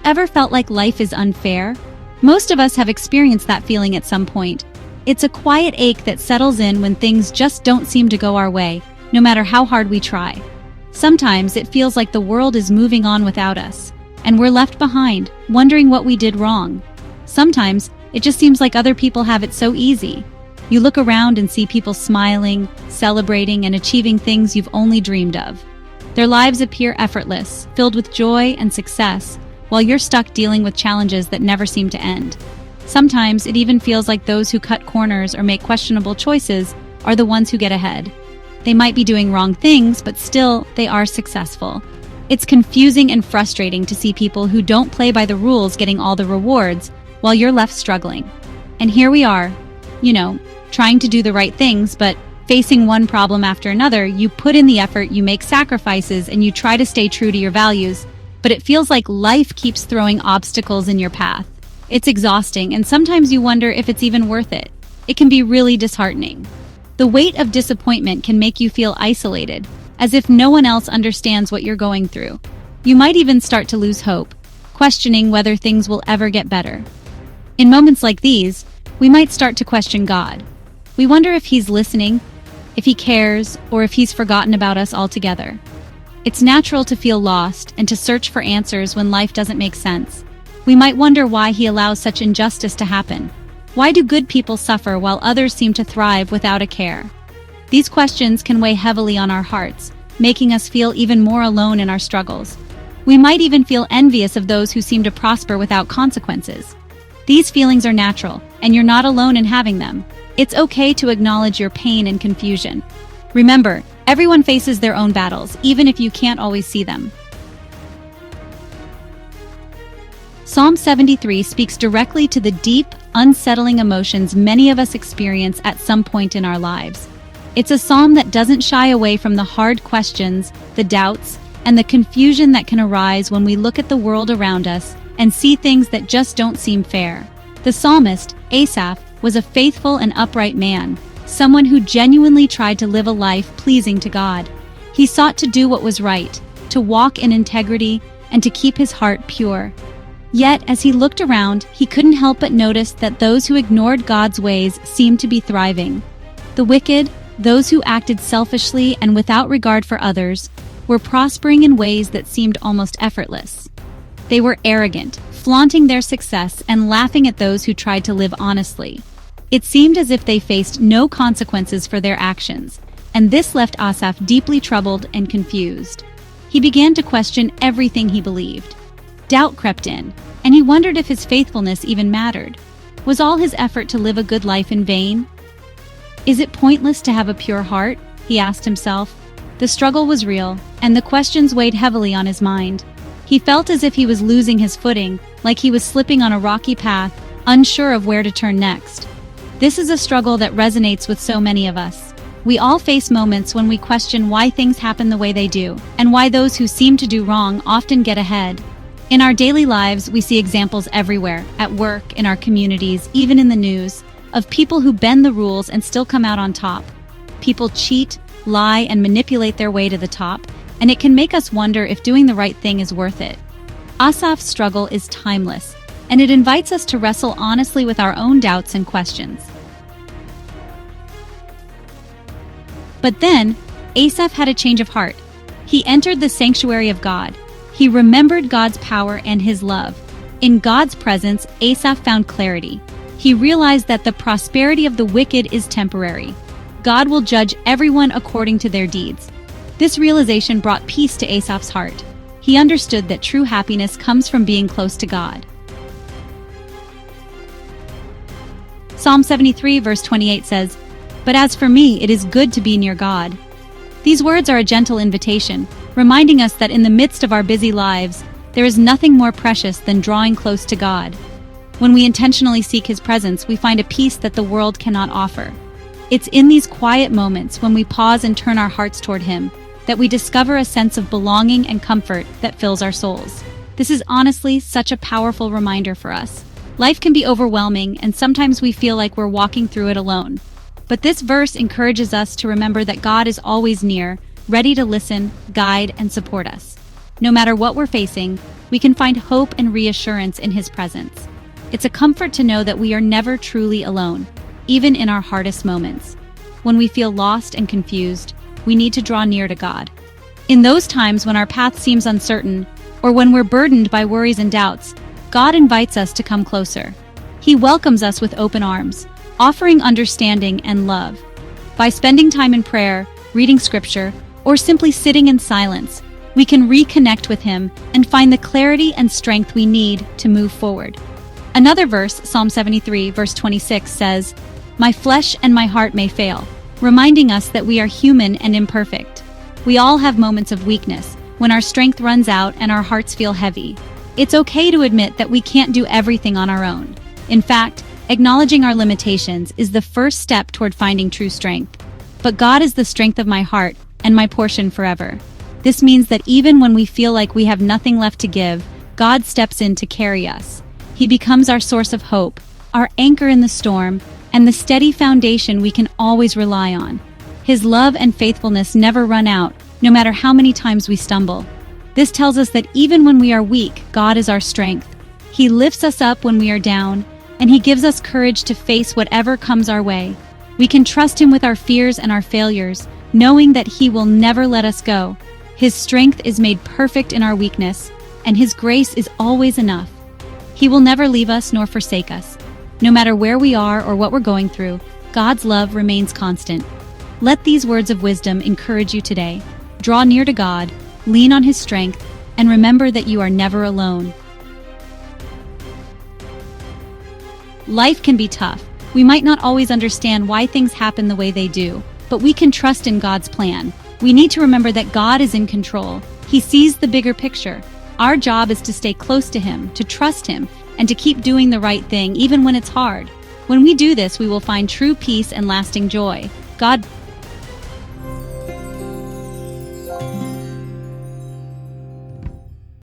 Ever felt like life is unfair? Most of us have experienced that feeling at some point. It's a quiet ache that settles in when things just don't seem to go our way, no matter how hard we try. Sometimes it feels like the world is moving on without us, and we're left behind, wondering what we did wrong. Sometimes it just seems like other people have it so easy. You look around and see people smiling, celebrating, and achieving things you've only dreamed of. Their lives appear effortless, filled with joy and success, while you're stuck dealing with challenges that never seem to end. Sometimes it even feels like those who cut corners or make questionable choices are the ones who get ahead. They might be doing wrong things, but still, they are successful. It's confusing and frustrating to see people who don't play by the rules getting all the rewards, while you're left struggling. And here we are, trying to do the right things, but facing one problem after another. You put in the effort, you make sacrifices, and you try to stay true to your values, but it feels like life keeps throwing obstacles in your path. It's exhausting, and sometimes you wonder if it's even worth it. It can be really disheartening. The weight of disappointment can make you feel isolated, as if no one else understands what you're going through. You might even start to lose hope, questioning whether things will ever get better. In moments like these, we might start to question God. We wonder if He's listening, if He cares, or if He's forgotten about us altogether. It's natural to feel lost and to search for answers when life doesn't make sense. We might wonder why He allows such injustice to happen. Why do good people suffer while others seem to thrive without a care? These questions can weigh heavily on our hearts, making us feel even more alone in our struggles. We might even feel envious of those who seem to prosper without consequences. These feelings are natural, and you're not alone in having them. It's okay to acknowledge your pain and confusion. Remember, everyone faces their own battles, even if you can't always see them. Psalm 73 speaks directly to the deep, unsettling emotions many of us experience at some point in our lives. It's a psalm that doesn't shy away from the hard questions, the doubts, and the confusion that can arise when we look at the world around us and see things that just don't seem fair. The psalmist, Asaph, was a faithful and upright man, someone who genuinely tried to live a life pleasing to God. He sought to do what was right, to walk in integrity, and to keep his heart pure. Yet, as he looked around, he couldn't help but notice that those who ignored God's ways seemed to be thriving. The wicked, those who acted selfishly and without regard for others, were prospering in ways that seemed almost effortless. They were arrogant, flaunting their success and laughing at those who tried to live honestly. It seemed as if they faced no consequences for their actions, and this left Asaph deeply troubled and confused. He began to question everything he believed. Doubt crept in, and he wondered if his faithfulness even mattered. Was all his effort to live a good life in vain? Is it pointless to have a pure heart? He asked himself. The struggle was real, and the questions weighed heavily on his mind. He felt as if he was losing his footing, like he was slipping on a rocky path, unsure of where to turn next. This is a struggle that resonates with so many of us. We all face moments when we question why things happen the way they do, and why those who seem to do wrong often get ahead. In our daily lives, we see examples everywhere, at work, in our communities, even in the news, of people who bend the rules and still come out on top. People cheat, lie, and manipulate their way to the top, and it can make us wonder if doing the right thing is worth it. Asaph's struggle is timeless, and it invites us to wrestle honestly with our own doubts and questions. But then, Asaph had a change of heart. He entered the sanctuary of God. He remembered God's power and His love. In God's presence, Asaph found clarity. He realized that the prosperity of the wicked is temporary. God will judge everyone according to their deeds. This realization brought peace to Asaph's heart. He understood that true happiness comes from being close to God. Psalm 73 verse 28 says, "But as for me, it is good to be near God." These words are a gentle invitation, reminding us that in the midst of our busy lives, there is nothing more precious than drawing close to God. When we intentionally seek His presence, we find a peace that the world cannot offer. It's in these quiet moments, when we pause and turn our hearts toward Him, that we discover a sense of belonging and comfort that fills our souls. This is honestly such a powerful reminder for us. Life can be overwhelming, and sometimes we feel like we're walking through it alone. But this verse encourages us to remember that God is always near, ready to listen, guide, and support us. No matter what we're facing, we can find hope and reassurance in His presence. It's a comfort to know that we are never truly alone, even in our hardest moments. When we feel lost and confused, we need to draw near to God. In those times when our path seems uncertain, or when we're burdened by worries and doubts, God invites us to come closer. He welcomes us with open arms, offering understanding and love. By spending time in prayer, reading scripture, or simply sitting in silence, we can reconnect with Him and find the clarity and strength we need to move forward. Another verse, Psalm 73, verse 26, says, "My flesh and my heart may fail," reminding us that we are human and imperfect. We all have moments of weakness, when our strength runs out and our hearts feel heavy. It's okay to admit that we can't do everything on our own. In fact, acknowledging our limitations is the first step toward finding true strength. But God is the strength of my heart and my portion forever. This means that even when we feel like we have nothing left to give, God steps in to carry us. He becomes our source of hope, our anchor in the storm, and the steady foundation we can always rely on. His love and faithfulness never run out, no matter how many times we stumble. This tells us that even when we are weak, God is our strength. He lifts us up when we are down, and He gives us courage to face whatever comes our way. We can trust Him with our fears and our failures, knowing that He will never let us go. His strength is made perfect in our weakness, and His grace is always enough. He will never leave us nor forsake us. No matter where we are or what we're going through, God's love remains constant. Let these words of wisdom encourage you today. Draw near to God, lean on His strength, and remember that you are never alone. Life can be tough. We might not always understand why things happen the way they do, but we can trust in God's plan. We need to remember that God is in control. He sees the bigger picture. Our job is to stay close to Him, to trust Him, and to keep doing the right thing even when it's hard. When we do this, we will find true peace and lasting joy. God